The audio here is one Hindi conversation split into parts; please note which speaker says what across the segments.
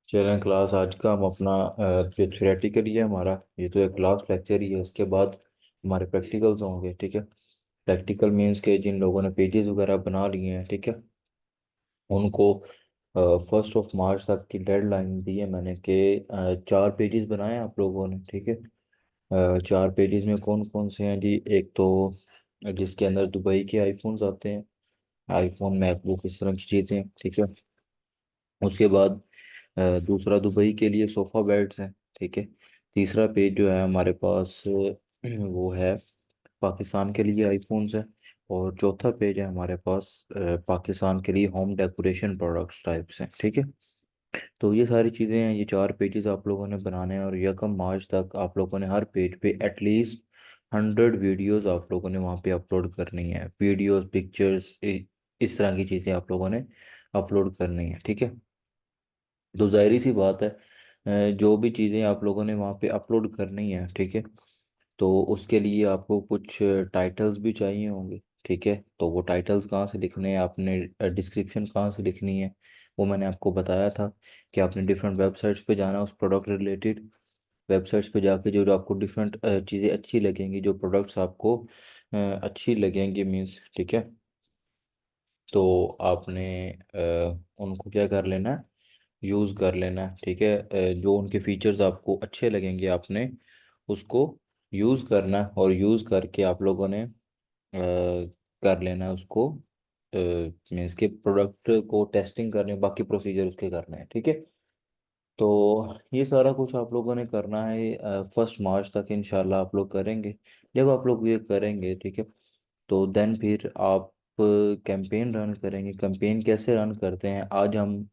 Speaker 1: चलें क्लास आज का हम अपना जो थ्योरेटिकल ही है हमारा, ये तो एक क्लास लेक्चर ही है। उसके बाद हमारे प्रैक्टिकल्स होंगे। ठीक है। प्रैक्टिकल मीन्स के जिन लोगों ने पेजेस वगैरह बना लिए हैं, ठीक है, उनको 1 मार्च तक की डेडलाइन दी है मैंने कि 4 पेजेस बनाए हैं आप लोगों ने। ठीक है। 4 पेजेस में कौन कौन से हैं जी? एक तो जिसके अंदर दुबई के आईफोन्स आते हैं, आईफोन, मैकबुक, इस तरह की चीज़ें। ठीक है। उसके बाद दूसरा दुबई के लिए सोफ़ा बेड्स हैं। ठीक है। तीसरा पेज जो है हमारे पास वो है पाकिस्तान के लिए आईफोन्स है। और चौथा पेज है हमारे पास पाकिस्तान के लिए होम डेकोरेशन प्रोडक्ट्स टाइप्स हैं। ठीक है। तो ये सारी चीज़ें हैं, ये 4 पेजेस आप लोगों ने बनाने हैं और 1 मार्च तक आप लोगों ने हर पेज पे एटलीस्ट 100 वीडियोस आप लोगों ने वहाँ पे अपलोड करनी है। वीडियोस, पिक्चर्स, इस तरह की चीज़ें आप लोगों ने अपलोड करनी है। ठीक है। तो जाहिर सी बात है, जो भी चीज़ें आप लोगों ने वहाँ पे अपलोड करनी है, ठीक है, तो उसके लिए आपको कुछ टाइटल्स भी चाहिए होंगे। ठीक है। तो वो टाइटल्स कहाँ से लिखने हैं, आपने डिस्क्रिप्शन कहाँ से लिखनी है, वो मैंने आपको बताया था कि आपने डिफरेंट वेबसाइट्स पे जाना, उस प्रोडक्ट रिलेटेड वेबसाइट्स पे जाके जो जो आपको डिफरेंट चीज़ें अच्छी लगेंगी, जो प्रोडक्ट्स आपको अच्छी लगेंगी मीन्स, ठीक है, तो आपने उनको क्या कर लेना है, यूज़ कर लेना है। ठीक है। जो उनके फीचर्स आपको अच्छे लगेंगे आपने उसको यूज़ करना है, और यूज़ करके आप लोगों ने कर लेना है उसको, मीन्स के प्रोडक्ट को टेस्टिंग करने, बाकी प्रोसीजर उसके करने हैं। ठीक है। तो ये सारा कुछ आप लोगों ने करना है 1 मार्च तक, इंशाल्लाह आप लोग करेंगे। जब आप लोग ये करेंगे, ठीक है, तो देन फिर आप कैंपेन रन करेंगे। कैंपेन कैसे रन करते हैं आज हम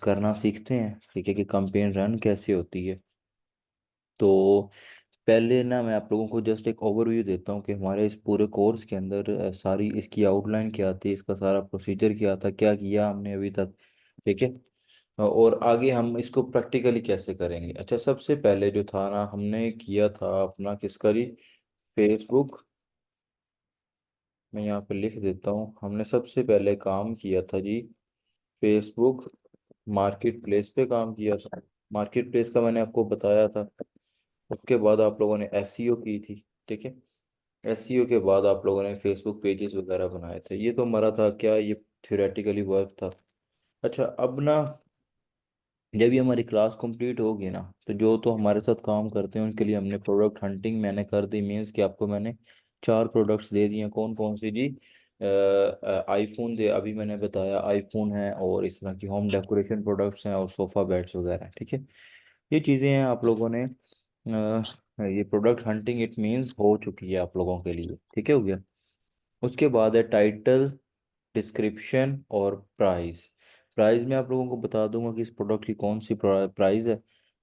Speaker 1: करना सीखते हैं। ठीक है, कि कैंपेन रन कैसे होती है। तो पहले ना मैं आप लोगों को जस्ट एक ओवरव्यू देता हूँ कि हमारे इस पूरे कोर्स के अंदर सारी इसकी आउटलाइन क्या थी, इसका सारा प्रोसीजर क्या था, क्या किया हमने अभी तक। ठीक है। और आगे हम इसको प्रैक्टिकली कैसे करेंगे। अच्छा, सबसे पहले जो था ना, हमने किया था अपना किसका जी, फेसबुक। मैं यहाँ पे लिख देता हूँ, हमने सबसे पहले काम किया था जी फेसबुक मार्केट प्लेस पे काम किया था। मार्केट प्लेस का मैंने आपको बताया था। उसके बाद आप लोगों ने एसईओ की थी। ठीक है। एसईओ के बाद आप लोगों ने फेसबुक पेजेस वगैरह बनाए थे। ये तो हमारा था क्या, ये थ्योरेटिकली वर्क था। अच्छा, अब ना जब ये हमारी क्लास कंप्लीट होगी ना, तो जो तो हमारे साथ काम करते हैं उनके लिए हमने प्रोडक्ट हंटिंग मैंने कर दी। मीन्स कि आपको मैंने 4 प्रोडक्ट्स दे दिए। कौन कौन सी जी? आईफोन दे, अभी मैंने बताया आईफोन है, और इस तरह की होम डेकोरेशन प्रोडक्ट्स हैं, और सोफ़ा बेड्स वगैरह हैं। ठीक है। ये चीज़ें हैं आप लोगों ने ये प्रोडक्ट हंटिंग इट मीन्स हो चुकी है आप लोगों के लिए। ठीक है, हो गया। उसके बाद है टाइटल, डिस्क्रिप्शन और प्राइस। प्राइस में आप लोगों को बता दूंगा कि इस प्रोडक्ट की कौन सी प्राइस है,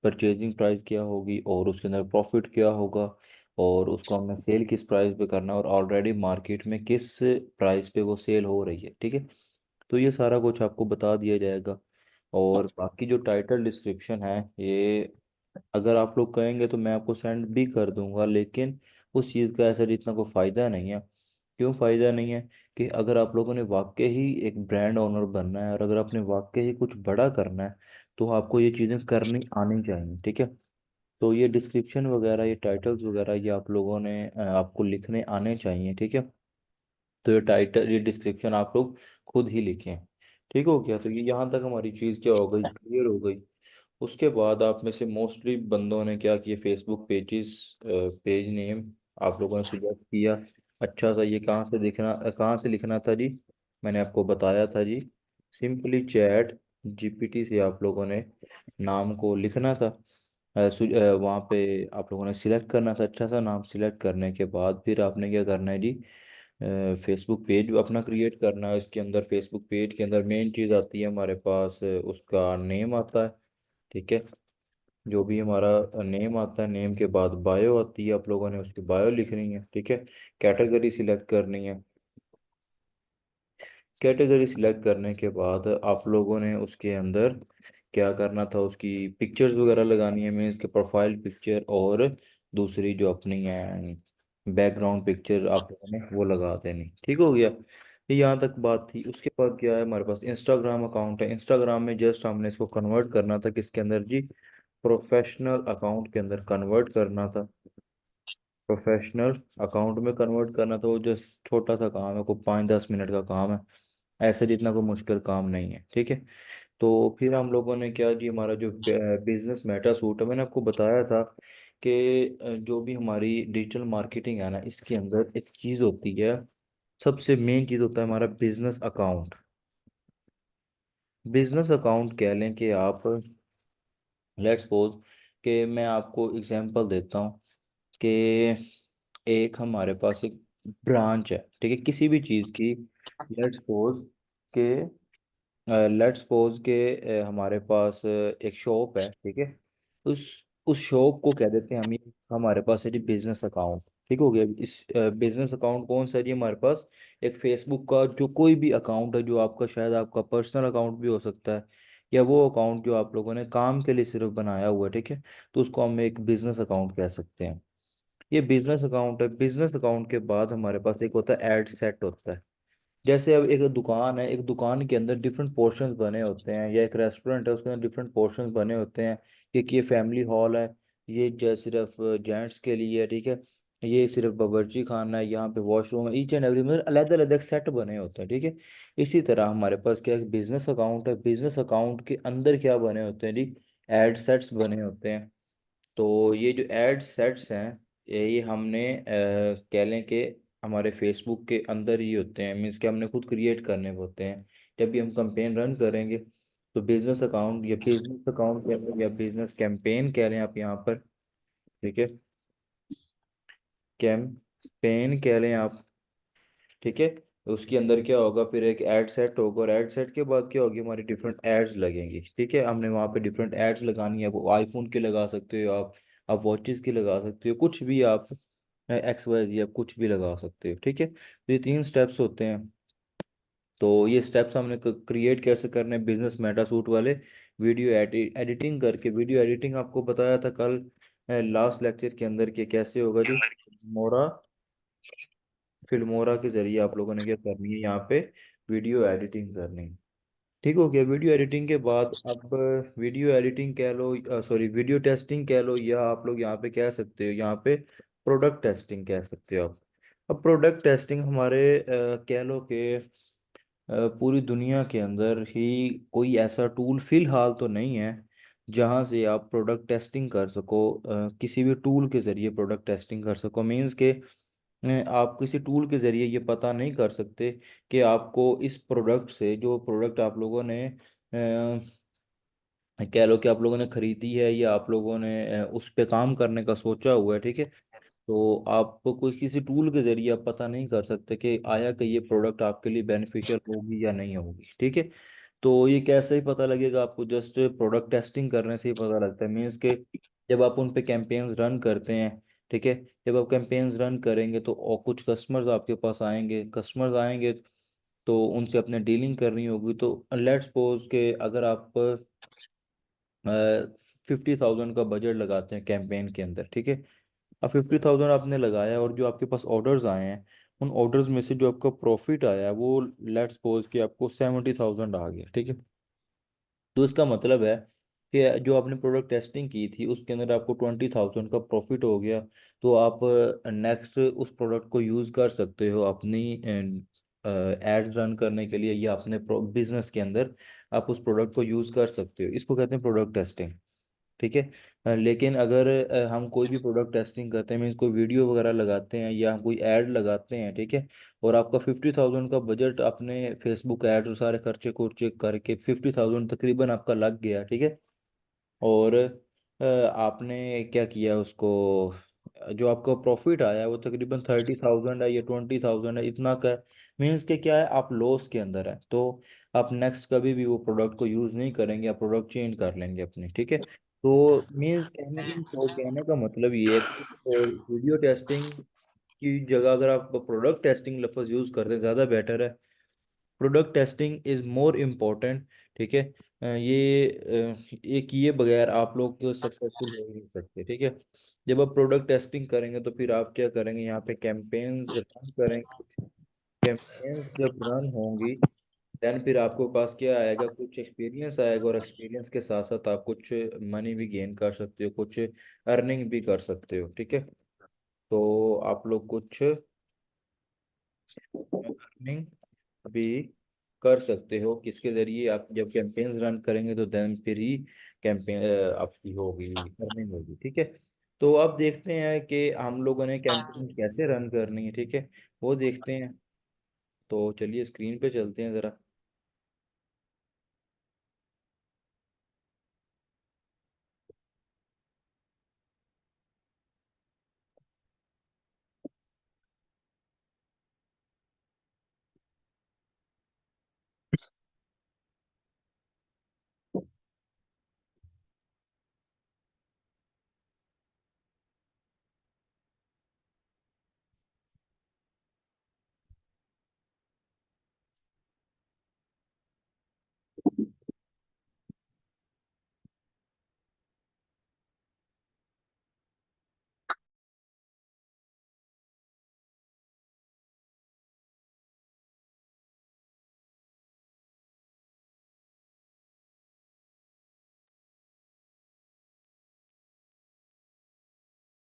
Speaker 1: परचेजिंग प्राइस क्या होगी, और उसके अंदर प्रॉफिट क्या होगा, और उसको हमने सेल किस प्राइस पे करना है, और ऑलरेडी मार्केट में किस प्राइस पे वो सेल हो रही है। ठीक है। तो ये सारा कुछ आपको बता दिया जाएगा। और बाकी जो टाइटल डिस्क्रिप्शन है, ये अगर आप लोग कहेंगे तो मैं आपको सेंड भी कर दूंगा, लेकिन उस चीज़ का ऐसा जितना कोई फ़ायदा नहीं है। क्यों फ़ायदा नहीं है? कि अगर आप लोगों ने वाकई ही एक ब्रांड ओनर बनना है, और अगर आपने वाकई ही कुछ बड़ा करना है, तो आपको ये चीज़ें करनी आनी चाहिए। ठीक है। तो ये डिस्क्रिप्शन वगैरह, ये टाइटल्स वगैरह, ये आप लोगों ने आपको लिखने आने चाहिए। ठीक है। तो ये टाइटल, ये डिस्क्रिप्शन आप लोग खुद ही लिखें। ठीक हो गया? तो ये यहाँ तक हमारी चीज़ क्या हो गई, क्लियर हो गई। उसके बाद आप में से मोस्टली बंदों ने क्या किया, फेसबुक पेजेस, पेज नेम आप लोगों ने सुजेस्ट किया। अच्छा सा, ये कहाँ से दिखना, कहाँ से लिखना था जी? मैंने आपको बताया था जी, सिंपली चैट जीपीटी से आप लोगों ने नाम को लिखना था। वहाँ पे आप लोगों ने सिलेक्ट करना था अच्छा सा नाम। सिलेक्ट करने के बाद फिर आपने क्या करना है जी, फेसबुक पेज अपना क्रिएट करना है। इसके अंदर फेसबुक पेज के अंदर मेन चीज़ आती है हमारे पास, उसका नेम आता है। ठीक है। जो भी हमारा नेम आता है, नेम के बाद बायो आती है, आप लोगों ने उसकी बायो लिखनी है। ठीक है। कैटेगरी सिलेक्ट करनी है। कैटेगरी सिलेक्ट करने के बाद आप लोगों ने उसके अंदर क्या करना था, उसकी पिक्चर्स वगैरह लगानी है। मीन्स के प्रोफाइल पिक्चर, और दूसरी जो अपनी है बैकग्राउंड पिक्चर आप लोगों ने वो लगा देनी। ठीक हो गया? ये यहाँ तक बात थी। उसके बाद क्या है, हमारे पास इंस्टाग्राम अकाउंट है। इंस्टाग्राम में जस्ट हमने इसको कन्वर्ट करना था किसके अंदर जी, प्रोफेशनल अकाउंट के अंदर कन्वर्ट करना था। प्रोफेशनल अकाउंट में कन्वर्ट करना था, वो जस्ट छोटा सा काम है, कोई 5-10 मिनट का काम है, ऐसे जितना कोई मुश्किल काम नहीं है, ठीक है। तो फिर हम लोगों ने क्या जी, हमारा जो बिजनेस मेटा सूट है, मैंने आपको बताया था कि जो भी हमारी डिजिटल मार्केटिंग है ना, इसके अंदर एक चीज़ होती है, सबसे मेन चीज़ होता है हमारा बिजनेस अकाउंट। बिजनेस अकाउंट कह लें कि आप, लेट्स सपोज कि मैं आपको एग्जांपल देता हूँ कि एक हमारे पास एक ब्रांच है, ठीक है, किसी भी चीज़ की। लेट्स सपोज के लेट्स सपोज के हमारे पास एक शॉप है, ठीक है। उस उस शॉप को कह देते हैं हम, ये हमारे पास है जी बिजनेस अकाउंट। ठीक हो गया। इस बिजनेस अकाउंट कौन सा है जी हमारे पास, एक फेसबुक का जो कोई भी अकाउंट है, जो आपका शायद आपका पर्सनल अकाउंट भी हो सकता है, या वो अकाउंट जो आप लोगों ने काम के लिए सिर्फ बनाया हुआ है, ठीक है, तो उसको हम एक बिजनेस अकाउंट कह सकते हैं। ये बिजनेस अकाउंट है। बिजनेस अकाउंट के बाद हमारे पास एक होता है एड सेट होता है। जैसे अब एक दुकान है, एक दुकान के अंदर डिफरेंट पोर्शंस बने होते हैं, या एक रेस्टोरेंट है उसके अंदर डिफरेंट पोर्शंस बने होते हैं। एक ये फैमिली हॉल है, ये सिर्फ जेंट्स के लिए है, ठीक है। ये सिर्फ बावर्ची खाना है, यहाँ पे वॉशरूम है, ईच एंड एवरी, मतलब अलग अलग सेट बने होते हैं, ठीक है। इसी तरह हमारे पास क्या है, बिजनेस अकाउंट है। बिजनेस अकाउंट के अंदर क्या बने होते हैं जी, एड सेट्स बने होते हैं। तो ये जो एड सेट्स हैं, ये हमने कह लें कि हमारे फेसबुक के अंदर ही होते हैं, मीन्स कि हमने खुद क्रिएट करने होते हैं। जब भी हम कैंपेन रन करेंगे, तो बिजनेस अकाउंट या बिजनेस अकाउंट के अंदर, या बिजनेस कैंपेन कह लें आप यहाँ पर, ठीक है, कैंपेन कह लें आप, ठीक है। तो उसके अंदर क्या होगा, फिर एक एड सेट होगा, और एड सेट के बाद क्या होगी, हमारी डिफरेंट एड्स लगेंगी, ठीक है। हमने वहाँ पे डिफरेंट एड्स लगानी है, वो आईफोन की लगा सकते हो आप वॉचेस की लगा सकते हो, कुछ भी आप एक्स वाई जी आप कुछ भी लगा सकते हो, ठीक है। तो ये 3 स्टेप्स होते हैं। तो ये स्टेप्स हमने क्रिएट कैसे करने हैं, बिजनेस मेटा सूट वाले, वीडियो एडिटिंग करके। वीडियो एडिटिंग आपको बताया था कल लास्ट लेक्चर के अंदर कि कैसे होगा जी, मोरा फिल्मोरा के जरिए आप लोगों ने क्या करनी है, यहाँ पे वीडियो एडिटिंग करनी है। ठीक हो गया। वीडियो एडिटिंग के बाद अब वीडियो एडिटिंग कह लो, सॉरी वीडियो टेस्टिंग कह लो, या आप लोग यहाँ पे कह सकते हो, यहाँ पे प्रोडक्ट टेस्टिंग कह सकते हो आप। अब प्रोडक्ट टेस्टिंग हमारे कह लो कि पूरी दुनिया के अंदर ही कोई ऐसा टूल फिलहाल तो नहीं है जहाँ से आप प्रोडक्ट टेस्टिंग कर सको, किसी भी टूल के जरिए प्रोडक्ट टेस्टिंग कर सको। मीन्स के आप किसी टूल के जरिए ये पता नहीं कर सकते कि आपको इस प्रोडक्ट से, जो प्रोडक्ट आप लोगों ने कह लो कि आप लोगों ने खरीदी है, या आप लोगों ने उस पे काम करने का सोचा हुआ है, ठीक है, तो आप कोई किसी टूल के जरिए आप पता नहीं कर सकते कि आया कि ये प्रोडक्ट आपके लिए बेनिफिशियल होगी या नहीं होगी, ठीक है। तो ये कैसे ही पता लगेगा आपको, जस्ट प्रोडक्ट टेस्टिंग करने से ही पता लगता है। मीन्स के जब आप उन पे कैंपेन्स रन करते हैं, ठीक है, जब आप कैंपेन्स रन करेंगे तो और कुछ कस्टमर्स आपके पास आएंगे, कस्टमर्स आएंगे तो उनसे अपने डीलिंग करनी होगी। तो लेट्स सपोज के अगर आप 50,000 का बजट लगाते हैं कैंपेन के अंदर, ठीक है। अब 50,000 आपने लगाया, और जो आपके पास ऑर्डर्स आए हैं, उन ऑर्डर्स में से जो आपका प्रॉफिट आया है, वो लेट्स सपोज कि आपको 70,000 आ गया, ठीक है। तो इसका मतलब है कि जो आपने प्रोडक्ट टेस्टिंग की थी उसके अंदर आपको 20,000 का प्रॉफिट हो गया। तो आप नेक्स्ट उस प्रोडक्ट को यूज़ कर सकते हो अपनी एड रन करने के लिए, या अपने बिजनेस के अंदर आप उस प्रोडक्ट को यूज़ कर सकते हो। इसको कहते हैं प्रोडक्ट टेस्टिंग, ठीक है। लेकिन अगर हम कोई भी प्रोडक्ट टेस्टिंग करते हैं, मीन्स कोई वीडियो वगैरह लगाते हैं या कोई ऐड लगाते हैं, ठीक है, और आपका 50,000 का बजट अपने फेसबुक ऐड और सारे खर्चे खुर्चे करके 50,000 तकरीबन आपका लग गया, ठीक है। और आपने क्या किया उसको, जो आपका प्रॉफिट आया वो तकरीबन 30,000 है या 20,000 है, इतना का। मीन्स के क्या है, आप लॉस के अंदर है, तो आप नेक्स्ट कभी भी वो प्रोडक्ट को यूज़ नहीं करेंगे, आप प्रोडक्ट चेंज कर लेंगे अपने, ठीक है। तो मीन्स कहने का मतलब ये है कि वीडियो टेस्टिंग की जगह अगर आप प्रोडक्ट टेस्टिंग लफ्ज़ यूज़ करते हैं ज़्यादा बेटर है। Product testing is more important, ठीक है। ये किए बगैर आप लोग सक्सेसफुल हो ही नहीं सकते, ठीक है। जब आप प्रोडक्ट टेस्टिंग करेंगे तो फिर आप क्या करेंगे, यहाँ पे कैंपेन्स रन करेंगे, कैंपेन्स जब रन होंगी देन फिर आपके पास क्या आएगा, कुछ एक्सपीरियंस आएगा, और एक्सपीरियंस के साथ साथ आप कुछ मनी भी गेन कर सकते हो, कुछ अर्निंग भी कर सकते हो, ठीक है। तो आप लोग कुछ अर्निंग भी कर सकते हो, किसके जरिए, आप जब कैंपेन रन करेंगे तो देन फिर ही कैंपेन आपकी होगी, अर्निंग होगी, ठीक है। तो अब देखते हैं कि हम लोगों ने कैंपेन कैसे रन करनी है, ठीक है, वो देखते हैं। तो चलिए स्क्रीन पे चलते हैं ज़रा।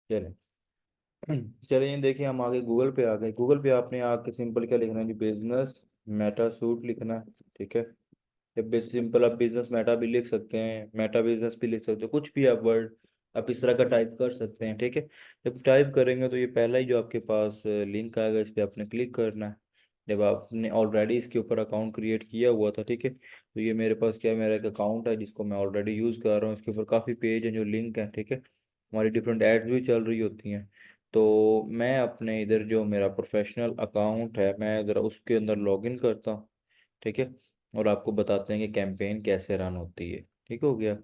Speaker 1: चलें। चलिए देखिए, हम आगे गूगल पे आ गए। गूगल पे आपने आके सिंपल क्या लिखना है जी, बिजनेस मेटा सूट लिखना है, ठीक है। जब भी सिंपल आप बिजनेस मेटा भी लिख सकते हैं, मेटा बिजनेस भी लिख सकते हो, कुछ भी आप वर्ड आप इस तरह का टाइप कर सकते हैं, ठीक है। जब टाइप करेंगे तो ये पहला ही जो आपके पास लिंक आएगा, इस पर आपने क्लिक करना है। जब आपने ऑलरेडी इसके ऊपर अकाउंट क्रिएट किया हुआ था, ठीक है, तो ये मेरे पास क्या, मेरा एक अकाउंट है जिसको मैं ऑलरेडी यूज़ कर रहा हूँ। इसके ऊपर काफ़ी पेज हैं जो लिंक हैं, ठीक है, हमारी डिफरेंट एड्स भी चल रही होती हैं। तो मैं अपने इधर जो मेरा प्रोफेशनल अकाउंट है, मैं ज़रा उसके अंदर लॉगिन करता हूँ, ठीक है, और आपको बताते हैं कि कैंपेन कैसे रन होती है, ठीक हो गया।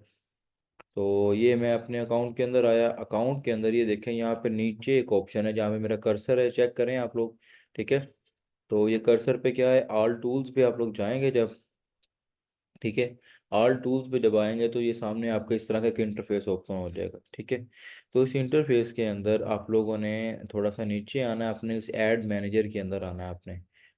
Speaker 1: तो ये मैं अपने अकाउंट के अंदर आया। अकाउंट के अंदर ये देखें, यहाँ पे नीचे एक ऑप्शन है जहाँ पे मेरा कर्सर है, चेक करें आप लोग, ठीक है। तो ये कर्सर पे क्या है, ऑल टूल्स पे आप लोग जाएंगे जब, ठीक है, ऑल टूल्स पे दबाएंगे तो ये सामने आपका इस तरह का एक इंटरफेस ओपन हो जाएगा, ठीक है। तो इस इंटरफेस के अंदर आप लोगों ने थोड़ा सा नीचे आना है, अपने इस ऐड मैनेजर के अंदर आना है आपने,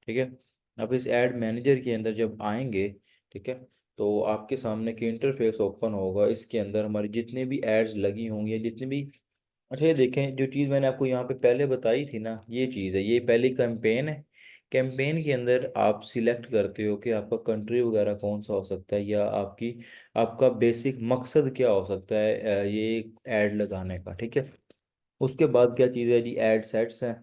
Speaker 1: ठीक है। अब इस ऐड मैनेजर के अंदर जब आएंगे, ठीक है, तो आपके सामने के इंटरफेस ओपन होगा। इसके अंदर हमारी जितनी भी एड्स लगी होंगी या जितनी भी, अच्छा ये देखें, जो चीज़ मैंने आपको यहाँ पे पहले बताई थी ना, ये चीज़ है, ये पहली कैंपेन है। कैंपेन के अंदर आप सिलेक्ट करते हो कि आपका कंट्री वगैरह कौन सा हो सकता है, या आपकी आपका बेसिक मकसद क्या हो सकता है ये ऐड लगाने का, ठीक है। उसके बाद क्या चीज़ है जी, ऐड सेट्स हैं।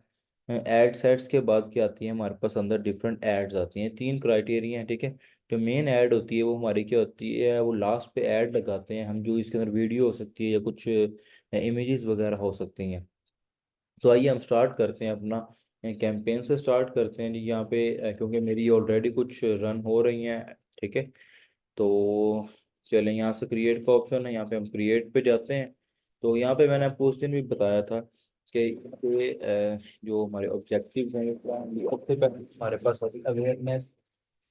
Speaker 1: ऐड सेट्स के बाद क्या आती है हमारे पास, अंदर डिफरेंट एड्स आती हैं, तीन क्राइटेरिया हैं, ठीक है। जो मेन ऐड होती है वो हमारी क्या होती है, वो लास्ट पे ऐड लगाते हैं हम, जो इसके अंदर वीडियो हो सकती है या कुछ इमेजेस वगैरह हो सकती हैं। तो आइए हम स्टार्ट करते हैं अपना कैंपेन से स्टार्ट करते हैं जी। यहाँ पे क्योंकि मेरी ऑलरेडी कुछ रन हो रही हैं, ठीक है। तो चलें, यहाँ से क्रिएट का ऑप्शन है, यहाँ पे हम क्रिएट पे जाते हैं। तो यहाँ पे मैंने आपको उस दिन भी बताया था कि ये जो हमारे ऑब्जेक्टिव हैं, सबसे पहले हमारे पास अवेयरनेस,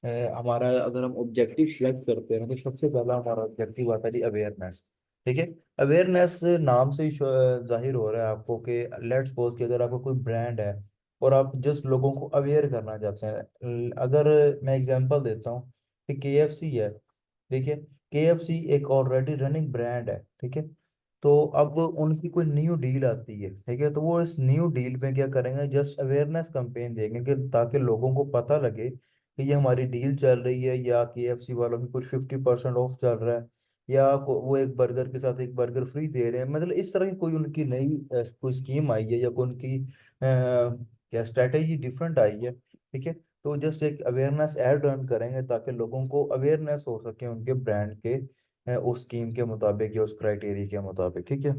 Speaker 1: हमारा अगर हम ऑब्जेक्टिव सिलेक्ट करते हैं तो सबसे पहला हमारा ऑब्जेक्टिव आता है जी अवेयरनेस, ठीक है। अवेयरनेस नाम से ही जाहिर हो रहा है आपको कि लेट्स सपोज कि अगर आपका कोई ब्रांड है और आप जस्ट लोगों को अवेयर करना चाहते हैं। अगर मैं एग्जांपल देता हूँ कि केएफसी है, ठीक है। केएफसी एक ऑलरेडी रनिंग ब्रांड है, ठीक है। तो अब उनकी कोई न्यू डील आती है, ठीक है, तो वो इस न्यू डील में क्या करेंगे, जस्ट अवेयरनेस कैंपेन देंगे कि ताकि लोगों को पता लगे कि ये हमारी डील चल रही है, या केएफसी वालों की कुछ 50% ऑफ चल रहा है, या वो एक बर्गर के साथ एक बर्गर फ्री दे रहे हैं। मतलब इस तरह की कोई उनकी नई कोई स्कीम आई है, या कोई उनकी क्या स्ट्रेटेजी डिफरेंट आई है, ठीक है। तो जस्ट एक अवेयरनेस ऐड रन करेंगे ताकि लोगों को अवेयरनेस हो सके उनके ब्रांड के उस स्कीम के मुताबिक या उस क्राइटेरिया के मुताबिक, ठीक है।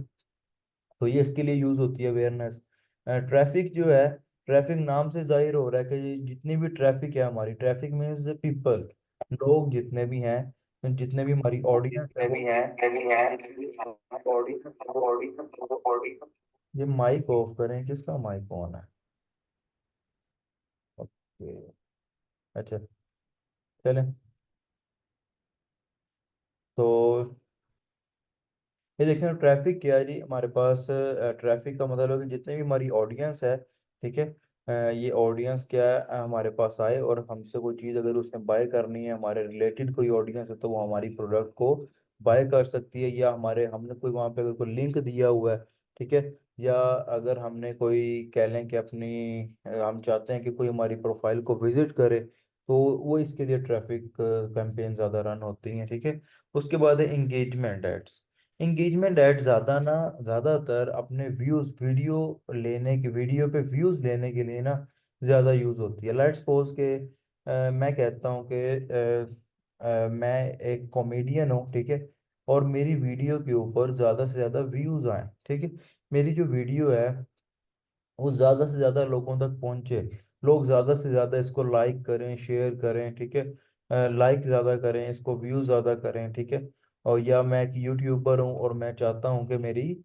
Speaker 1: तो ये इसके लिए यूज होती है अवेयरनेस। ट्रैफिक जो है, ट्रैफिक नाम से जाहिर हो रहा है कि जितनी भी ट्रैफिक है हमारी, ट्रैफिक मीन्स पीपल, लोग जितने भी हैं, जितने भी हमारी ऑडियंस है वो, ये माइक ऑफ करें, किसका माइक ऑन है? ओके, अच्छा, चलें। तो ये देखें ट्रैफिक क्या है जी हमारे पास, ट्रैफिक का मतलब है कि जितने भी हमारी ऑडियंस है, ठीक है, ये ऑडियंस क्या है, हमारे पास आए और हमसे कोई चीज़ अगर उसने बाय करनी है, हमारे रिलेटेड कोई ऑडियंस है, तो वो हमारी प्रोडक्ट को बाय कर सकती है। या हमारे हमने कोई वहाँ पे अगर कोई लिंक दिया हुआ है, ठीक है, या अगर हमने कोई कह लें कि अपनी हम चाहते हैं कि कोई हमारी प्रोफाइल को विजिट करे, तो वो इसके लिए ट्रैफिक कैंपेन ज़्यादा रन होती हैं, ठीक है। उसके बाद है इंगेजमेंट एड्स। इंगेजमेंट एड ज़्यादातर अपने व्यूज वीडियो पे व्यूज लेने के लिए ना ज़्यादा यूज होती है। लेट्स सपोज के मैं कहता हूँ कि मैं एक कॉमेडियन हूँ, ठीक है, और मेरी वीडियो के ऊपर ज़्यादा से ज़्यादा व्यूज आए, ठीक है, मेरी जो वीडियो है वो ज्यादा से ज्यादा लोगों तक पहुंचे, लोग ज्यादा से ज्यादा इसको लाइक करें, शेयर करें, ठीक है, लाइक ज्यादा करें इसको, व्यू ज्यादा करें, ठीक है। और या मैं एक यूट्यूबर हूं और मैं चाहता हूं कि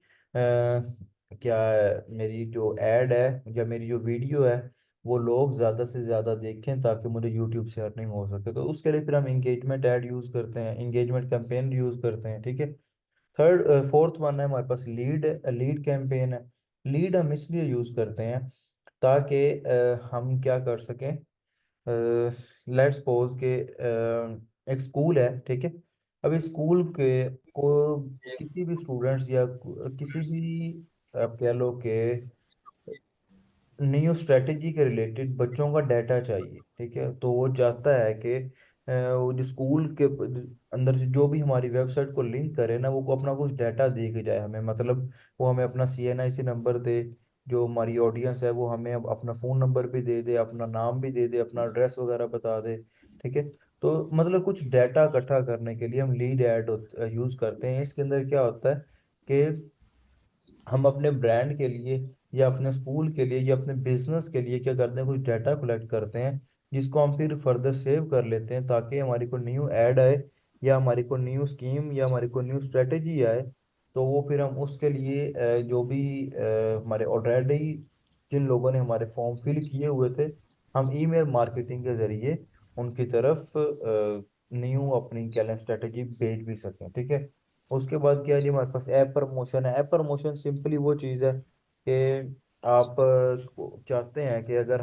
Speaker 1: क्या है, मेरी जो एड है या मेरी जो वीडियो है वो लोग ज्यादा से ज्यादा देखें ताकि मुझे यूट्यूब से अर्निंग हो सके, तो उसके लिए फिर हम इंगेजमेंट ऐड यूज करते हैं, इंगेजमेंट कैंपेन यूज करते हैं, ठीक है। फोर्थ वन है हमारे पास लीड लीड कैंपेन है। लीड हम इसलिए यूज करते हैं ताकि हम क्या कर सकें, लेट्स सपोज के एक स्कूल है, ठीक है, अभी स्कूल के को किसी भी स्टूडेंट्स या किसी भी आप कह लो कि न्यू स्ट्रेटेजी के रिलेटेड बच्चों का डाटा चाहिए, ठीक है, तो वो चाहता है कि वो जो स्कूल के अंदर से जो भी हमारी वेबसाइट को लिंक करे ना, वो को अपना कुछ डाटा दे के जाए हमें, मतलब वो हमें अपना CNIC नंबर दे, जो हमारी ऑडियंस है वो हमें अब अपना फ़ोन नंबर भी दे दे, अपना नाम भी दे दे, अपना एड्रेस वगैरह बता दे, ठीक है। तो मतलब कुछ डाटा इकट्ठा करने के लिए हम लीड ऐड यूज़ करते हैं। इसके अंदर क्या होता है कि हम अपने ब्रांड के लिए या अपने स्कूल के लिए या अपने बिजनेस के लिए क्या करते हैं, कुछ डाटा कलेक्ट करते हैं जिसको हम फिर फर्दर सेव कर लेते हैं ताकि हमारी को न्यू ऐड आए या हमारी को न्यू स्कीम या हमारी को न्यू स्ट्रेटेजी आए, तो वो फिर हम उसके लिए जो भी हमारे ऑलरेडी जिन लोगों ने हमारे फॉर्म फिल किए हुए थे, हम ईमेल मार्केटिंग के जरिए उनकी तरफ न्यू अपनी क्या स्ट्रेटेजी भेज भी सकें, ठीक है। उसके बाद क्या है जी, हमारे पास ऐप प्रमोशन है। ऐप प्रमोशन सिंपली वो चीज़ है कि आप चाहते हैं कि अगर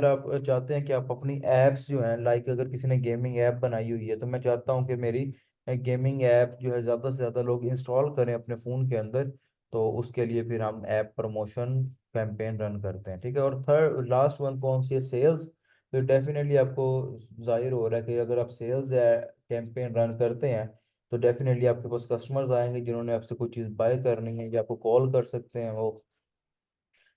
Speaker 1: आप चाहते हैं कि आप अपनी ऐप्स जो हैं, लाइक अगर किसी ने गेमिंग ऐप बनाई हुई है, तो मैं चाहता हूं कि मेरी गेमिंग ऐप जो है ज़्यादा से ज़्यादा लोग इंस्टॉल करें अपने फ़ोन के अंदर, तो उसके लिए फिर हम ऐप प्रमोशन कैंपेन रन करते हैं, ठीक है। और थर्ड लास्ट वन कौन सी है, सेल्स। तो डेफिनेटली आपको जाहिर हो रहा है कि अगर आप सेल्स कैंपेन रन करते हैं तो डेफिनेटली आपके पास कस्टमर्स आएंगे जिन्होंने आपसे कोई चीज़ बाय करनी है, या आपको कॉल कर सकते हैं वो,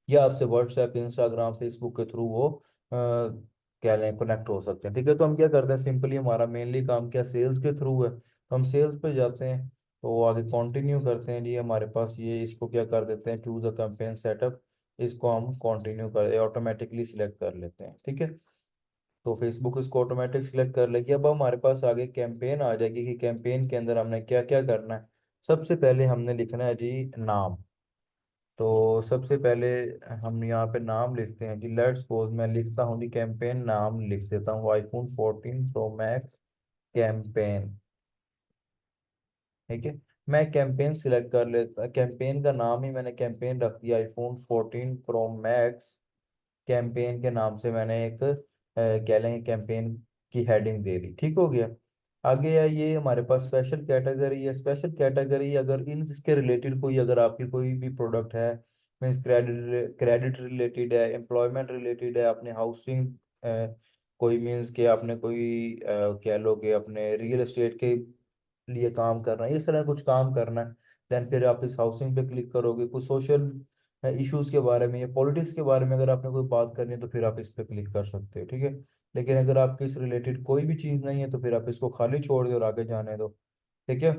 Speaker 1: या आपसे व्हाट्सएप, इंस्टाग्राम, फेसबुक के थ्रू वो क्या लें कनेक्ट हो सकते हैं, ठीक है। तो हम क्या करते हैं, सिंपली हमारा मेनली काम क्या सेल्स के थ्रू है, तो हम सेल्स पे जाते हैं, तो वो आगे कंटिन्यू करते हैं जी, हमारे पास ये इसको क्या कर देते हैं, चूज अ कैंपेन सेटअप, इसको हम कंटिन्यू कर ऑटोमेटिकली सिलेक्ट कर लेते हैं, ठीक है। तो फेसबुक इसको ऑटोमेटिक सिलेक्ट कर लेगी। अब हमारे पास आगे कैंपेन आ जाएगी कि कैंपेन के अंदर हमने क्या क्या करना है। सबसे पहले हमने लिखना है जी नाम। तो सबसे पहले हम यहाँ पे नाम लिखते हैं जी, लेट्स सपोज मैं लिखता हूँ जी कैंपेन, नाम लिख देता हूँ iPhone 14 Pro Max कैंपेन, ठीक है। मैं कैंपेन सिलेक्ट कर लेता, कैंपेन का नाम ही मैंने कैंपेन रख दिया iPhone 14 Pro Max कैंपेन के नाम से मैंने एक कह लेंगे कैंपेन की हेडिंग दे दी, ठीक हो गया। आगे है ये हमारे पास स्पेशल कैटेगरी है। स्पेशल कैटेगरी अगर इन इसके रिलेटेड कोई अगर आपकी कोई भी प्रोडक्ट है, मीन्स क्रेडिट क्रेडिट रिलेटेड है, एम्प्लॉयमेंट रिलेटेड है, अपने हाउसिंग कोई मीन्स के आपने कोई कह लो कि अपने रियल एस्टेट के लिए काम करना है, इस तरह कुछ काम करना है, देन फिर आप इस हाउसिंग पे क्लिक करोगे। कुछ सोशल इश्यूज के बारे में या पॉलिटिक्स के बारे में अगर आपने कोई बात करनी है तो फिर आप इस पे क्लिक कर सकते हो, ठीक है। लेकिन अगर आपके इस रिलेटेड कोई भी चीज़ नहीं है तो फिर आप इसको खाली छोड़ दो और आगे जाने दो, ठीक है।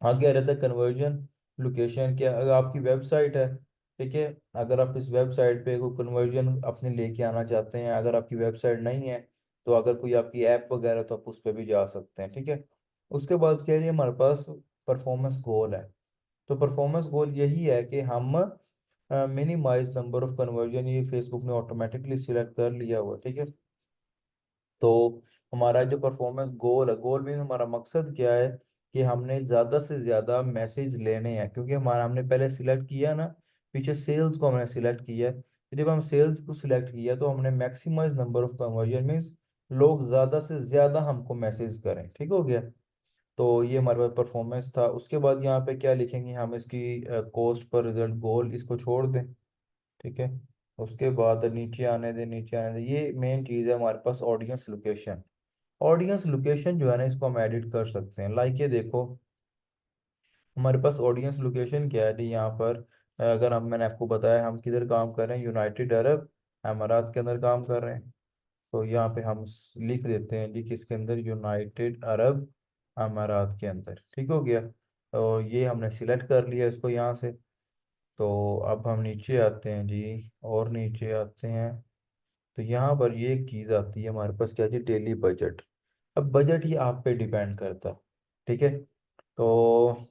Speaker 1: आगे आ रहता है कन्वर्जन लोकेशन, क्या अगर आपकी वेबसाइट है, ठीक है, अगर आप इस वेबसाइट पे कोई कन्वर्जन अपने लेके आना चाहते हैं, अगर आपकी वेबसाइट नहीं है तो अगर कोई आपकी ऐप वगैरह तो आप उस पर भी जा सकते हैं, ठीक है। उसके बाद क्या है, ये हमारे पास परफॉर्मेंस गोल है। तो परफॉर्मेंस गोल यही है कि हम मिनिमाइज नंबर ऑफ कन्वर्जन, ये फेसबुक ने ऑटोमेटिकली सिलेक्ट कर लिया हुआ है, ठीक है। तो हमारा जो परफॉर्मेंस गोल है, गोल में हमारा मकसद क्या है कि हमने ज़्यादा से ज़्यादा मैसेज लेने हैं, क्योंकि हमारा हमने पहले सिलेक्ट किया ना पीछे सेल्स को हमने सिलेक्ट किया है। तो जब हम सेल्स को सिलेक्ट किया तो हमने maximize number of conversion means लोग ज़्यादा से ज़्यादा हमको मैसेज करें, ठीक हो गया। तो ये हमारे पास परफॉर्मेंस था। उसके बाद यहाँ पे क्या लिखेंगे हम, इसकी कॉस्ट पर रिजल्ट गोल इसको छोड़ दें, ठीक है। उसके बाद नीचे आने दें, नीचे आने दें, ये मेन चीज़ है हमारे पास ऑडियंस लोकेशन। ऑडियंस लोकेशन जो है ना, इसको हम एडिट कर सकते हैं। लाइक ये देखो, हमारे पास ऑडियंस लोकेशन क्या है जी यहाँ पर। अगर हम, मैंने आपको बताया हम किधर काम कर रहे हैं, यूनाइटेड अरब अमारात के अंदर काम कर रहे हैं। तो यहाँ पे हम लिख देते हैं जी किसके अंदर, यूनाइटेड अरब अमारात के अंदर, ठीक हो गया। तो ये हमने सिलेक्ट कर लिया इसको यहाँ से। तो अब हम नीचे आते हैं जी, और नीचे आते हैं तो यहाँ पर ये एक चीज़ आती है हमारे पास, क्या जी, डेली बजट। अब बजट ये आप पे डिपेंड करता है, ठीक है। तो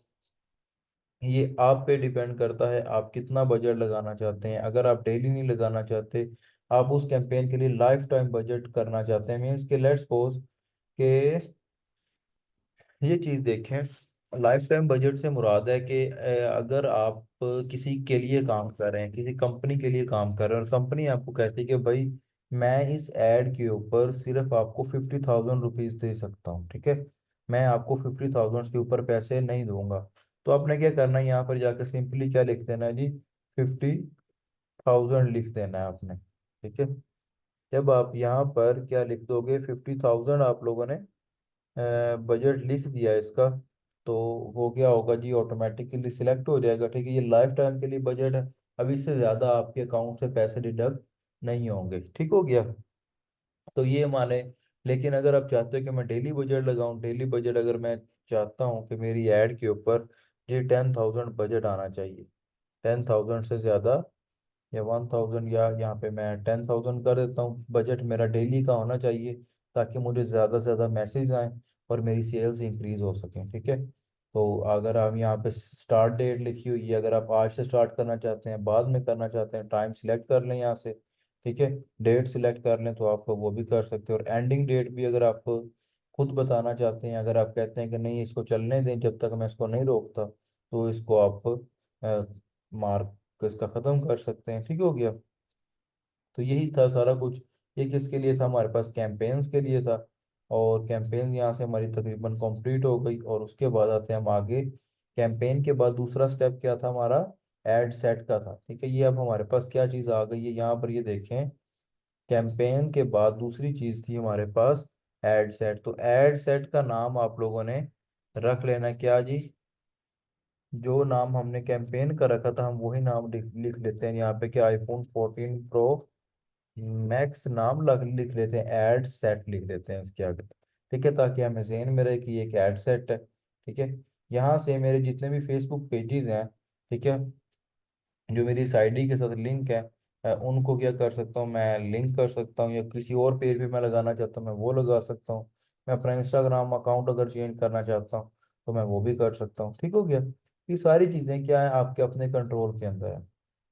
Speaker 1: ये आप पे डिपेंड करता है आप कितना बजट लगाना चाहते हैं। अगर आप डेली नहीं लगाना चाहते, आप उस कैंपेन के लिए लाइफ टाइम बजट करना चाहते हैं, मीन्स के लेट्स सपोज के ये चीज देखें, लाइफ टाइम बजट से मुराद है कि अगर आप किसी के लिए काम कर रहे हैं, किसी कंपनी के लिए काम कर रहे हैं, और कंपनी आपको कहती है कि भाई मैं इस एड के ऊपर सिर्फ आपको 50,000 रुपीज दे सकता हूँ, ठीक है, मैं आपको 50,000 के ऊपर पैसे नहीं दूंगा। तो आपने क्या करना है, यहाँ पर जाकर सिंपली क्या लिख देना है जी, 50,000 लिख देना है आपने, ठीक है। जब आप यहाँ पर क्या लिख दोगे, 50,000 आप लोगों ने बजट लिख दिया इसका, तो वो क्या होगा जी, ऑटोमेटिकली सिलेक्ट हो जाएगा, ठीक है। ये लाइफ टाइम के लिए बजट है, अब इससे ज़्यादा आपके अकाउंट से पैसे डिडक्ट नहीं होंगे, ठीक हो गया। तो ये माने, लेकिन अगर आप चाहते हो कि मैं डेली बजट लगाऊं, डेली बजट अगर मैं चाहता हूं कि मेरी ऐड के ऊपर ये 10,000 बजट आना चाहिए, 10,000 से ज़्यादा या 1,000, या यहाँ पे मैं 10,000 कर देता हूँ, बजट मेरा डेली का होना चाहिए, ताकि मुझे ज़्यादा से ज़्यादा मैसेज आए और मेरी सेल्स इंक्रीज हो सकें, ठीक है। तो अगर हम यहाँ पे स्टार्ट डेट लिखी हुई है, अगर आप आज से स्टार्ट करना चाहते हैं, बाद में करना चाहते हैं, टाइम सिलेक्ट कर लें यहाँ से, ठीक है। डेट सिलेक्ट कर लें तो आप वो भी कर सकते हैं, और एंडिंग डेट भी अगर आप खुद बताना चाहते हैं, अगर आप कहते हैं कि नहीं इसको चलने दें जब तक मैं इसको नहीं रोकता, तो इसको आप मार्क इसका ख़त्म कर सकते हैं, ठीक हो गया। तो यही था सारा कुछ। ये किसके लिए था, हमारे पास कैंपेन्स के लिए था। और कैंपेन यहाँ से हमारी तकरीबन कंप्लीट हो गई, और उसके बाद आते हैं हम आगे। कैंपेन के बाद दूसरा स्टेप क्या था हमारा, एड सेट का था, ठीक है। ये अब हमारे पास क्या चीज़ आ गई है, यहाँ पर ये देखें, कैंपेन के बाद दूसरी चीज़ थी हमारे पास एड सेट। तो एड सेट का नाम आप लोगों ने रख लेना क्या जी, जो नाम हमने कैंपेन का रखा था हम वही नाम लिख लेते हैं यहाँ पे, कि iPhone 14 Pro मैक्स नाम लिख लेते हैं, एड सेट लिख देते हैं इसके आगे, ठीक है, ताकि हमें जहन में रहे कि ये एक एड सेट है, ठीक है। यहाँ से मेरे जितने भी फेसबुक पेजेस हैं, ठीक है, जो मेरी इस आईडी के साथ लिंक है, उनको क्या कर सकता हूँ, मैं लिंक कर सकता हूँ, या किसी और पेज पे मैं लगाना चाहता हूँ मैं वो लगा सकता हूँ। मैं अपना इंस्टाग्राम अकाउंट अगर चेंज करना चाहता हूँ तो मैं वो भी कर सकता हूँ, ठीक हो गया। ये सारी चीज़ें क्या है, आपके अपने कंट्रोल के अंदर है।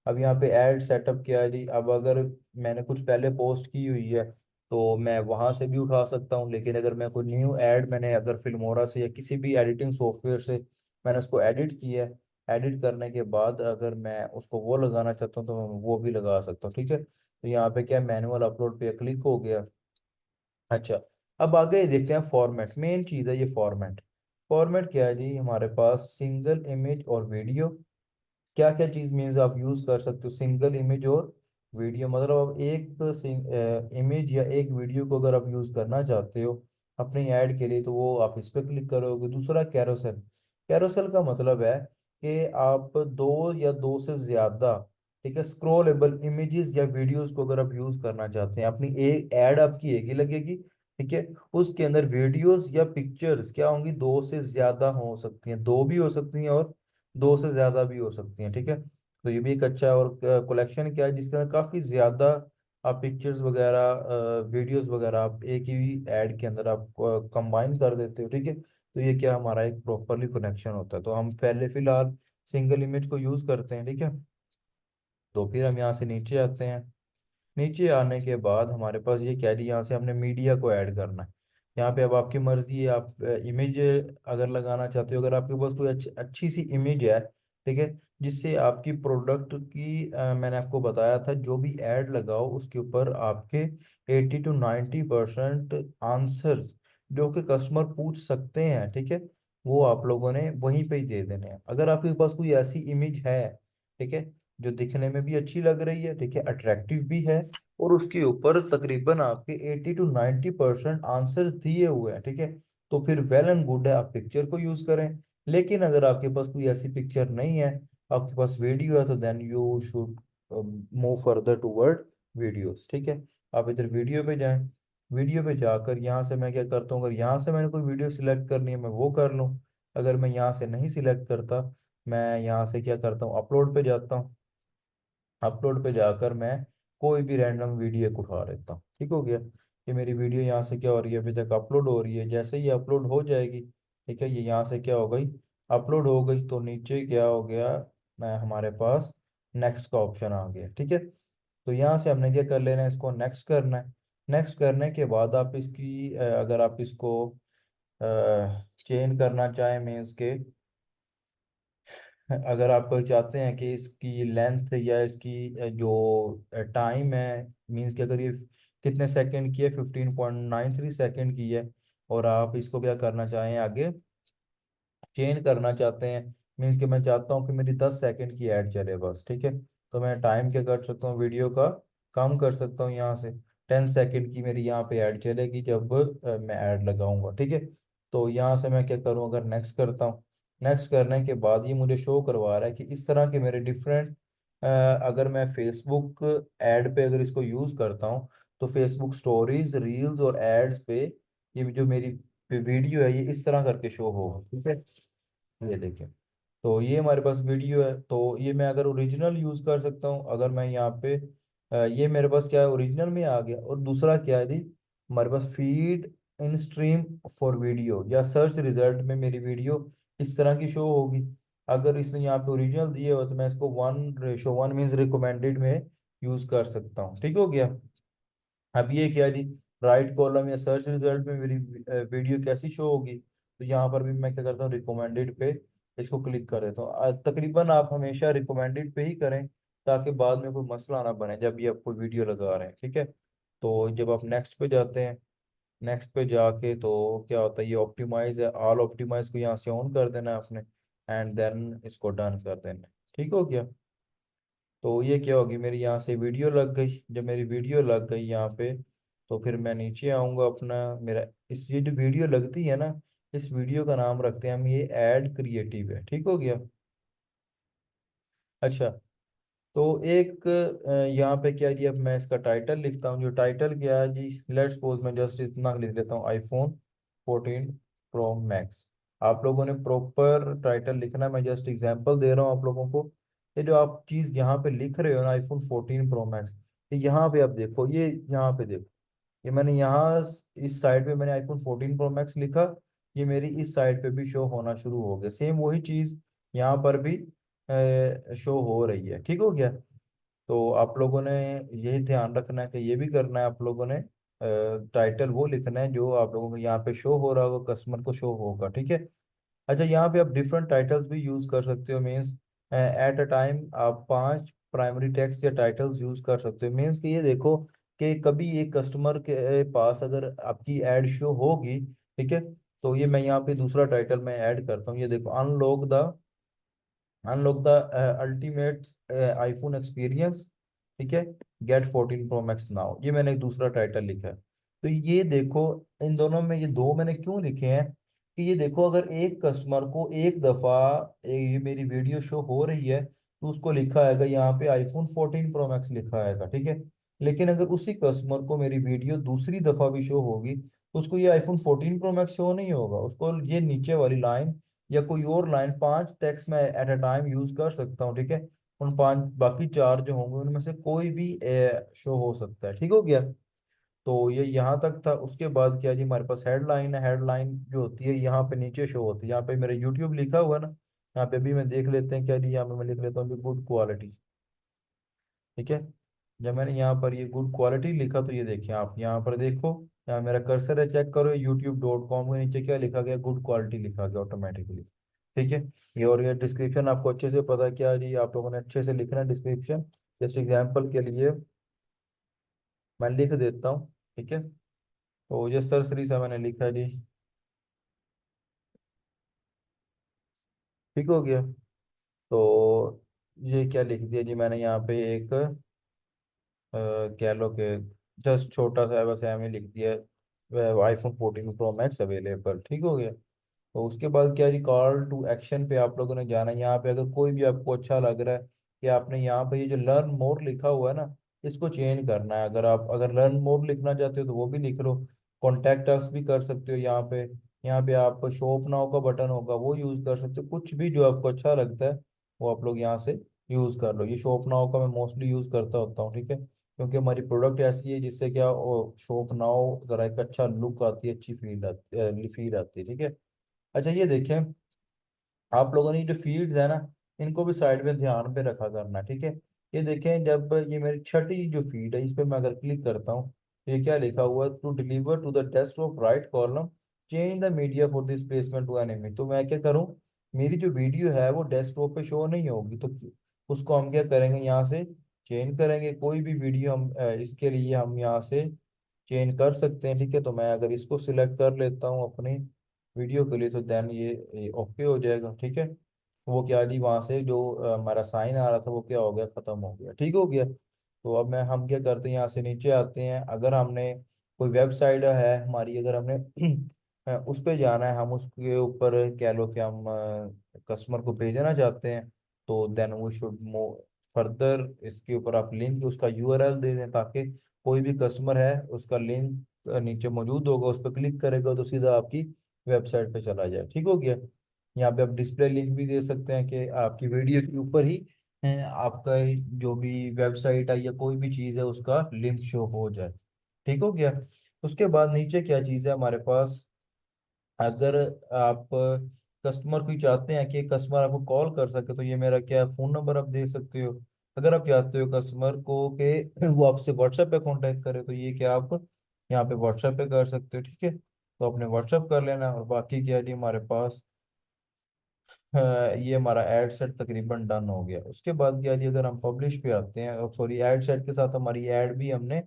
Speaker 1: अब यहाँ पे ऐड सेटअप किया है जी, अब अगर मैंने कुछ पहले पोस्ट की हुई है तो मैं वहां से भी उठा सकता हूँ, लेकिन अगर मैं कोई न्यू ऐड, मैंने अगर फिल्मोरा से या किसी भी एडिटिंग सॉफ्टवेयर से मैंने उसको एडिट किया है, एडिट करने के बाद अगर मैं उसको वो लगाना चाहता हूँ तो मैं वो भी लगा सकता हूँ, ठीक है। तो यहाँ पे क्या, मैनुअल अपलोड पे क्लिक हो गया। अच्छा, अब आगे देखते हैं फॉर्मेट, मेन चीज़ है ये फॉर्मेट। फॉर्मेट क्या है जी, हमारे पास सिंगल इमेज और वीडियो, क्या क्या चीज मीन्स आप यूज कर सकते हो, सिंगल इमेज और वीडियो, मतलब आप एक इमेज या एक वीडियो को अगर आप यूज करना चाहते हो अपनी ऐड के लिए, तो वो आप इस पर क्लिक करोगे। दूसरा कैरोसेल, कैरोसेल का मतलब है कि आप दो या दो से ज्यादा, ठीक है, स्क्रॉलेबल इमेजेस या वीडियोस को अगर आप यूज करना चाहते हैं, अपनी एक ऐड आपकी एक ही लगेगी, ठीक है, उसके अंदर वीडियोस या पिक्चर्स क्या होंगी, दो से ज्यादा हो सकती हैं, दो भी हो सकती हैं और दो से ज्यादा भी हो सकती हैं, ठीक है। तो ये भी एक अच्छा और कलेक्शन क्या है जिसके अंदर काफी ज्यादा आप पिक्चर्स वगैरह वीडियोस वगैरह आप एक ही ऐड के अंदर आप कंबाइन कर देते हो, ठीक है। तो ये क्या हमारा एक प्रॉपरली कनेक्शन होता है। तो हम पहले फिलहाल सिंगल इमेज को यूज करते हैं, ठीक है। तो फिर हम यहाँ से नीचे आते हैं। नीचे आने के बाद हमारे पास ये क्या है, यहाँ से हमने मीडिया को ऐड करना है। यहाँ पे अब आपकी मर्जी है, आप इमेज अगर लगाना चाहते हो, अगर आपके पास कोई अच्छी सी इमेज है, ठीक है, जिससे आपकी प्रोडक्ट की मैंने आपको बताया था जो भी ऐड लगाओ उसके ऊपर आपके 80 to 90% आंसर्स जो कि कस्टमर पूछ सकते हैं, ठीक है, वो आप लोगों ने वहीं पे ही दे देने हैं। अगर आपके पास कोई ऐसी इमेज है, ठीक है, जो दिखने में भी अच्छी लग रही है, ठीक है, अट्रैक्टिव भी है, और उसके ऊपर तकरीबन आपके 80 to 90% आंसर्स दिए हुए हैं, ठीक है, तो फिर वेल एंड गुड है, आप पिक्चर को यूज करें। लेकिन अगर आपके पास कोई ऐसी पिक्चर नहीं है, आपके पास वीडियो है, तो then you should move further toward videos, ठीक है। आप इधर वीडियो पे जाएं, वीडियो पे जाकर यहाँ से मैं क्या करता हूँ, अगर यहाँ से मैंने कोई वीडियो सिलेक्ट करनी है मैं वो कर लूँ। अगर मैं यहाँ से नहीं सिलेक्ट करता, मैं यहाँ से क्या करता हूँ, अपलोड पे जाता हूँ। अपलोड पे जाकर मैं कोई भी रैंडम वीडियो को उठा लेता हूँ, ठीक हो गया। ये मेरी वीडियो यहाँ से क्या हो रही है, अभी तक अपलोड हो रही है। जैसे ही अपलोड हो जाएगी, ठीक है, ये यहाँ से क्या हो गई, अपलोड हो गई, तो नीचे क्या हो गया, मैं हमारे पास नेक्स्ट का ऑप्शन आ गया, ठीक है। तो यहाँ से हमने क्या कर लेना है, इसको नेक्स्ट करना है। नेक्स्ट करने के बाद आप इसकी अगर आप इसको चेंज करना चाहें, मीन्स के अगर आप चाहते हैं कि इसकी लेंथ या इसकी जो टाइम है, मीन्स कि अगर ये कितने सेकंड की है, 15.93 सेकंड की है, और आप इसको क्या करना चाहें आगे चेंज करना चाहते हैं, मीन्स कि मैं चाहता हूँ कि मेरी 10 सेकंड की ऐड चले बस, ठीक है, तो मैं टाइम क्या कर सकता हूँ, वीडियो का कम कर सकता हूँ यहाँ से। 10 सेकंड की मेरी यहाँ पे ऐड चलेगी जब मैं ऐड लगाऊंगा, ठीक है। तो यहाँ से मैं क्या करूँ, अगर नेक्स्ट करता हूँ, नेक्स्ट करने के बाद ये मुझे शो करवा रहा है कि इस तरह के मेरे डिफरेंट, अगर मैं फेसबुक ऐड पे अगर इसको यूज़ करता हूँ, तो फेसबुक स्टोरीज, रील्स और एड्स पे ये जो मेरी वीडियो है ये इस तरह करके शो होगा, ठीक है। ये देखिए, तो ये हमारे पास वीडियो है, तो ये मैं अगर ओरिजिनल यूज कर सकता हूँ। अगर मैं यहाँ पे ये मेरे पास क्या है, ओरिजिनल में आ गया। और दूसरा क्या है जी, हमारे पास feed in stream for video या सर्च रिजल्ट में मेरी वीडियो इस तरह की शो होगी। अगर इसने यहाँ पे ओरिजिनल दिए हो तो मैं इसको 1:1 मीन्स रिकमेंडेड में यूज कर सकता हूँ, ठीक हो गया। अब ये क्या जी, राइट कॉलम या सर्च रिजल्ट में मेरी वीडियो कैसी शो होगी, तो यहाँ पर भी मैं क्या करता हूँ, रिकमेंडेड पे इसको क्लिक कर देता हूँ। तकरीबन आप हमेशा रिकमेंडेड पे ही करें, ताकि बाद में कोई मसला ना बने जब ये आपको वीडियो लगा रहे हैं, ठीक है। तो जब आप नेक्स्ट पे जाते हैं, नेक्स्ट पे जाके तो क्या होता है, ये ऑप्टिमाइज है, ऑल ऑप्टिमाइज को यहाँ से ऑन कर देना है आपने, एंड देन इसको डन कर देना है, ठीक हो गया। तो ये क्या होगी, मेरी यहाँ से वीडियो लग गई। जब मेरी वीडियो लग गई यहाँ पे, तो फिर मैं नीचे आऊँगा अपना, मेरा इस ये जो वीडियो लगती है ना, इस वीडियो का नाम रखते हैं हम ये ऐड क्रिएटिव है, ठीक हो गया। अच्छा, तो एक यहाँ पे क्या जी, अब मैं इसका टाइटल लिखता हूँ। जो टाइटल क्या है जी, लेट्स सपोज मैं जस्ट इतना लिख देता हूँ, iPhone 14 Pro Max। आप लोगों ने प्रॉपर टाइटल लिखना है, मैं जस्ट एग्जांपल दे रहा हूँ आप लोगों को। ये जो आप चीज़ यहाँ पे लिख रहे हो ना, iPhone 14 Pro Max, ये यहाँ पे आप देखो, ये यहाँ पे देखो, ये मैंने यहाँ इस साइड पे मैंने iPhone 14 Pro Max लिखा, ये मेरी इस साइड पे भी शो होना शुरू हो गया। सेम वही चीज़ यहाँ पर भी शो हो रही है, ठीक हो गया। तो आप लोगों ने यही ध्यान रखना है कि ये भी करना है आप लोगों ने, टाइटल वो लिखना है जो आप लोगों को यहाँ पे शो हो रहा होगा, कस्टमर को शो होगा, ठीक है। अच्छा, यहाँ पे आप डिफरेंट टाइटल्स भी यूज कर सकते हो, मीन्स एट अ टाइम आप 5 प्राइमरी टेक्स्ट या टाइटल्स यूज कर सकते हो। मीन्स कि ये देखो कि कभी एक कस्टमर के पास अगर आपकी एड शो होगी, ठीक है, तो ये मैं यहाँ पे दूसरा टाइटल मैं ऐड करता हूँ। ये देखो, unlock the ultimate iPhone experience, ठीक है, गेट 14 Pro Max नाउ, ये मैंने एक दूसरा टाइटल लिखा है। तो ये देखो, इन दोनों में ये दो मैंने क्यों लिखे हैं, कि ये देखो अगर एक कस्टमर को एक दफा ये मेरी वीडियो शो हो रही है, तो उसको लिखा आएगा यहाँ पे iPhone 14 Pro Max लिखा आएगा, ठीक है। लेकिन अगर उसी कस्टमर को मेरी वीडियो दूसरी दफा भी शो होगी, तो उसको ये iPhone 14 Pro Max शो नहीं होगा, उसको ये नीचे वाली लाइन या कोई और लाइन, 5 टेक्स्ट में एट अ टाइम यूज कर सकता हूँ, ठीक है। उन 5 बाकी 4 जो होंगे उनमें से कोई भी शो हो सकता है, ठीक हो गया। तो ये यहाँ तक था। उसके बाद क्या जी, हमारे पास हेडलाइन है। हेडलाइन जो होती है यहाँ पे नीचे शो होती है, यहाँ पे मेरा यूट्यूब लिखा हुआ है ना, यहाँ पे भी मैं देख लेते हैं क्या जी, यहाँ पे मैं लिख लेता हूँ गुड क्वालिटी, ठीक है। जब मैंने यहाँ पर ये गुड क्वालिटी लिखा, तो ये देखिए, आप यहाँ पर देखो, मेरा कर्सर है, चेक करो, YouTube.com के नीचे क्या लिखा गया, गुड क्वालिटी लिखा गया ऑटोमेटिकली, ठीक है। ये और ये डिस्क्रिप्शन आपको अच्छे से पता क्या है जी, आप लोगों ने अच्छे से लिखना है डिस्क्रिप्शन। जैसे एग्जाम्पल के लिए मैं लिख देता हूँ, ठीक है। तो ये सरसरी सा मैंने लिखा है जी, ठीक हो गया। तो ये क्या लिख दिया जी मैंने यहाँ पे एक कह लो कि जस्ट छोटा सा बस हमें लिख दिया iPhone 14 Pro Max अवेलेबल, ठीक हो गया। तो उसके बाद क्या जी, कॉल टू एक्शन पे आप लोगों ने जाना है। यहाँ पे अगर कोई भी आपको अच्छा लग रहा है कि आपने यहाँ पे ये जो लर्न मोर लिखा हुआ है ना, इसको चेंज करना है। अगर लर्न मोर लिखना चाहते हो तो वो भी लिख लो। कॉन्टैक्ट अस भी कर सकते हो यहाँ पे। यहाँ पे आप शॉप नाउ का बटन होगा वो यूज कर सकते हो। कुछ भी जो आपको अच्छा लगता है वो आप लोग यहाँ से यूज कर लो। ये शॉप नाउ का मैं मोस्टली यूज करता होता हूँ, ठीक है। क्योंकि हमारी प्रोडक्ट ऐसी है जिससे क्या शॉप नाउ जरा एक अच्छा लुक आती है, अच्छी फील आती है, ठीक है। अच्छा ये देखें, आप लोगों ने ये जो फील्ड्स है ना, इनको भी साइड में ध्यान पे रखा करना, ठीक है। ये देखें, जब ये मेरी छठी जो फील्ड है इस पे मैं अगर क्लिक करता हूँ, तो ये क्या लिखा हुआ है, to deliver to the desktop right column, change the media for this placement to enemy. तो मैं क्या करूँ, मेरी जो वीडियो है वो डेस्कटॉप पे शो नहीं होगी, तो उसको हम क्या करेंगे, यहाँ से चेंज करेंगे। कोई भी वीडियो हम इसके लिए हम यहाँ से चेंज कर सकते हैं, ठीक है। तो मैं अगर इसको सिलेक्ट कर लेता हूँ अपनी वीडियो के लिए, तो देन ये ओके हो जाएगा, ठीक है। वो क्या जी, वहां से जो हमारा साइन आ रहा था वो क्या हो गया, खत्म हो गया, ठीक हो गया। तो अब मैं हम क्या करते हैं, यहाँ से नीचे आते हैं। अगर हमने कोई वेबसाइट है हमारी, अगर हमने उस पे जाना है, हम उसके ऊपर कह लो कि हम कस्टमर को भेजना चाहते हैं, तो देन वो शुड मूव फर्दर। इसके ऊपर आप लिंक उसका यूआरएल दे दें, ताकि कोई भी कस्टमर है उसका लिंक नीचे मौजूद होगा, उस पर क्लिक करेगा तो सीधा आपकी वेबसाइट पे चला जाए, ठीक हो गया। यहाँ पे आप डिस्प्ले लिंक भी दे सकते हैं कि आपकी वीडियो के ऊपर ही आपका जो भी वेबसाइट है या कोई भी चीज़ है उसका लिंक शो हो जाए, ठीक हो गया। उसके बाद नीचे क्या चीज़ है हमारे पास, अगर आप कस्टमर को ही चाहते हैं कि कस्टमर आपको कॉल कर सके, तो ये मेरा क्या फ़ोन नंबर आप दे सकते हो। अगर आप चाहते हो कस्टमर को कि वो आपसे व्हाट्सएप पे कांटेक्ट करे, तो ये क्या आप यहाँ पे व्हाट्सएप पे कर सकते हो, ठीक है। तो आपने व्हाट्सएप कर लेना, और बाकी क्या जी हमारे पास ये हमारा एड सेट तकरीबन डन हो गया। उसके बाद क्या जी, अगर हम पब्लिश पे आते हैं, सॉरी एड सेट के साथ हमारी ऐड भी हमने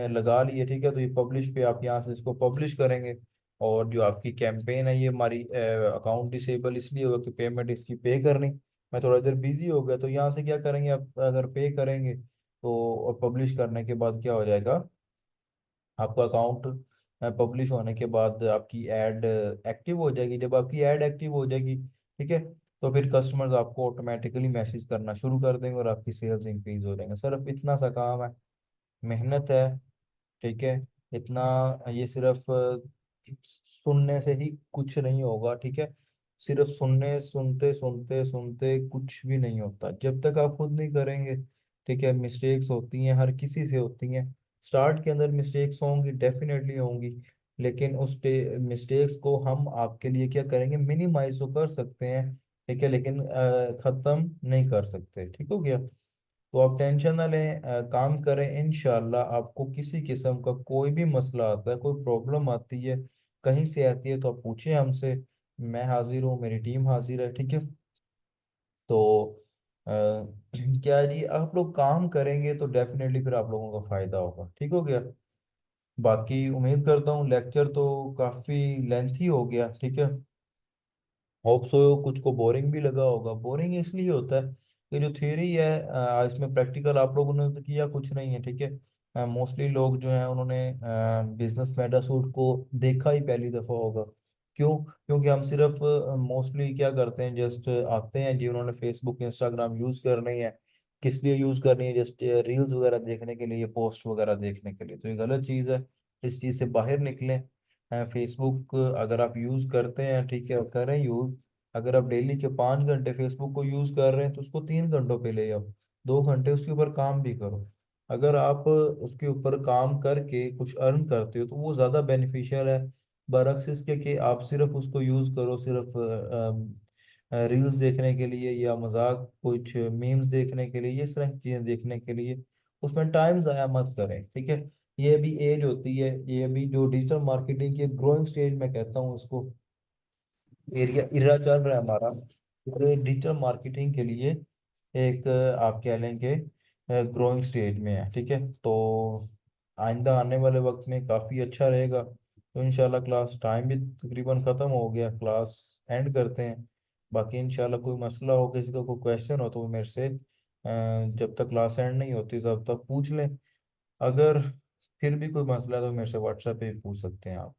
Speaker 1: लगा ली है, ठीक है। तो ये पब्लिश पे आप यहाँ से इसको पब्लिश करेंगे। और जो आपकी कैंपेन है, ये हमारी अकाउंट डिसेबल इसलिए हुआ कि पेमेंट इसकी पे करनी, मैं थोड़ा देर बिजी हो गया। तो यहाँ से क्या करेंगे, आप अगर पे करेंगे तो, और पब्लिश करने के बाद क्या हो जाएगा, आपका अकाउंट पब्लिश होने के बाद आपकी ऐड एक्टिव हो जाएगी। जब आपकी ऐड एक्टिव हो जाएगी, ठीक है, तो फिर कस्टमर्स आपको ऑटोमेटिकली मैसेज करना शुरू कर देंगे और आपकी सेल्स इंक्रीज हो जाएंगे। सिर्फ इतना सा काम है, मेहनत है, ठीक है। इतना, ये सिर्फ सुनने से ही कुछ नहीं होगा, ठीक है। सिर्फ सुनने सुनते सुनते सुनते कुछ भी नहीं होता जब तक आप खुद नहीं करेंगे, ठीक है। मिस्टेक्स होती हैं, हर किसी से होती हैं। स्टार्ट के अंदर मिस्टेक्स होंगी, डेफिनेटली होंगी, लेकिन उस मिस्टेक्स को हम आपके लिए क्या करेंगे, मिनिमाइज तो कर सकते हैं, ठीक है, लेकिन खत्म नहीं कर सकते, ठीक हो गया। तो आप टेंशन ना लें, काम करें, इंशाल्लाह आपको किसी किस्म का कोई भी मसला आता है, कोई प्रॉब्लम आती है, कहीं से आती है, तो आप पूछें हमसे। मैं हाजिर हूँ, मेरी टीम हाजिर है, ठीक है। तो क्या है जी, आप लोग काम करेंगे तो डेफिनेटली फिर आप लोगों का फायदा होगा, ठीक हो गया। बाकी उम्मीद करता हूँ लेक्चर तो काफ़ी लेंथी हो गया, ठीक है। होप सो कुछ को बोरिंग भी लगा होगा। बोरिंग इसलिए होता है कि जो थ्योरी है इसमें प्रैक्टिकल आप लोगों ने तो किया कुछ नहीं है, ठीक है। मोस्टली लोग जो हैं उन्होंने बिजनेस मेटासूट को देखा ही पहली दफ़ा होगा। क्यों? क्योंकि हम सिर्फ मोस्टली क्या करते हैं, जस्ट आते हैं जी, उन्होंने फेसबुक इंस्टाग्राम यूज़ करनी है। किस लिए यूज़ करनी है? जस्ट रील्स वगैरह देखने के लिए, पोस्ट वगैरह देखने के लिए। तो ये गलत चीज़ है, इस चीज़ से बाहर निकलें। फेसबुक अगर आप यूज़ करते हैं, ठीक है, करें यूज़। अगर आप डेली के 5 घंटे फेसबुक को यूज़ कर रहे हैं, तो उसको 3 घंटों पे ले आओ। 2 घंटे उसके ऊपर काम भी करो। अगर आप उसके ऊपर काम करके कुछ अर्न करते हो तो वो ज़्यादा बेनिफिशियल है, बरक्स इसके कि आप सिर्फ उसको यूज़ करो सिर्फ रील्स देखने के लिए, या मजाक कुछ मीम्स देखने के लिए, ये तरह की चीज़ें देखने के लिए। उसमें टाइम ज़ाया मत करें, ठीक है। ये भी एज होती है, ये भी जो डिजिटल मार्केटिंग की ग्रोइंग स्टेज में कहता हूँ उसको, एरिया इरा चल रहा है हमारा, तो डिजिटल मार्केटिंग के लिए एक आप कह लेंगे ग्रोइंग स्टेज में है, ठीक है। तो आइंदा आने वाले वक्त में काफ़ी अच्छा रहेगा। तो इंशाल्लाह क्लास टाइम भी तकरीबन ख़त्म हो गया, क्लास एंड करते हैं। बाकी इंशाल्लाह कोई मसला हो, किसी का कोई क्वेश्चन हो तो वो मेरे से जब तक क्लास एंड नहीं होती तब तक पूछ लें। अगर फिर भी कोई मसला है तो मेरे से व्हाट्सएप पे भी पूछ सकते हैं आप।